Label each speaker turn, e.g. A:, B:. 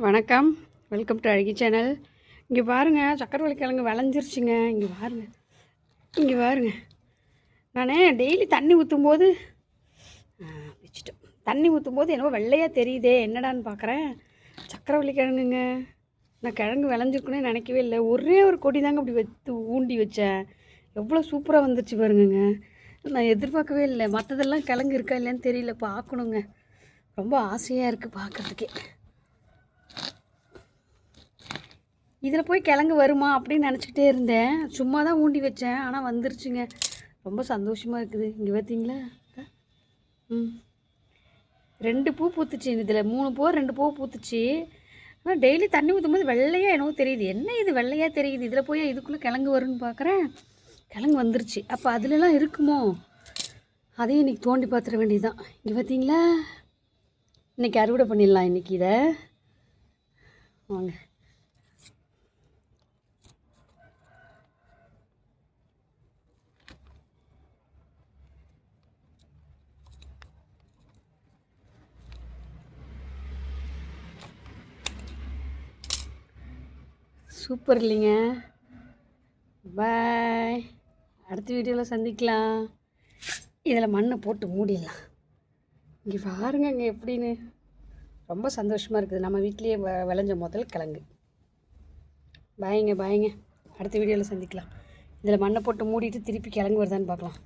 A: வணக்கம், welcome to அழகி channel. இங்கே பாருங்கள், சக்கரவள்ளி கிழங்கு விளைஞ்சிருச்சுங்க. இங்கே பாருங்கள். நான் டெய்லி தண்ணி ஊற்றும்போது வச்சுட்டோம். தண்ணி ஊற்றும்போது என்னவோ வெள்ளையாக தெரியுதே, என்னடான்னு பார்க்குறேன். சக்கரவள்ளி கிழங்குங்க. நான் கிழங்கு விளைஞ்சிருக்குன்னே நினைக்கவே இல்லை. ஒரே ஒரு கொடி தாங்க அப்படி ஊண்டி வச்சேன். எவ்வளோ சூப்பராக வந்துருச்சு பாருங்கங்க. நான் எதிர்பார்க்கவே இல்லை. மற்றதெல்லாம் கிழங்கு இருக்கா இல்லைன்னு தெரியல, பார்க்கணுங்க. ரொம்ப ஆசையாக இருக்குது பார்க்குறதுக்கே. இதில் போய் கிழங்கு வருமா அப்படின்னு நினச்சிக்கிட்டே இருந்தேன். சும்மா தான் ஊண்டி வச்சேன், ஆனால் வந்துருச்சுங்க. ரொம்ப சந்தோஷமாக இருக்குது. இங்கே பார்த்தீங்களா? 2 பூ பூத்துச்சு. இதில் 3 பூ 2 பூ பூத்துச்சு. ஆனால் டெய்லி தண்ணி ஊற்றும்போது வெள்ளையாக என்னவோ தெரியுது. என்ன இது வெள்ளையாக தெரியுது? இதில் போய் இதுக்குள்ளே கிழங்கு வரும்னு பார்க்குறேன். கிழங்கு வந்துருச்சு. அப்போ அதிலலாம் இருக்குமோ? அதையும் இன்றைக்கி தோண்டி பார்த்துட வேண்டியதுதான். இங்கே பார்த்தீங்களா? இன்றைக்கி அறுவடை பண்ணிடலாம். இன்றைக்கி இதை வாங்க. சூப்பர் இல்லைங்க? பாய். அடுத்த வீடியோவில் சந்திக்கலாம். இதில் மண்ணை போட்டு மூடிடலாம். இங்கே பாருங்க இங்கே எப்படின்னு. ரொம்ப சந்தோஷமாக இருக்குது. நம்ம வீட்லேயே விளைஞ்ச முதல் கிழங்கு. பாய்ங்க. அடுத்த வீடியோவில் சந்திக்கலாம். இதில் மண்ணை போட்டு மூடிட்டு திருப்பி கிழங்கு வருதான்னு பார்க்கலாம்.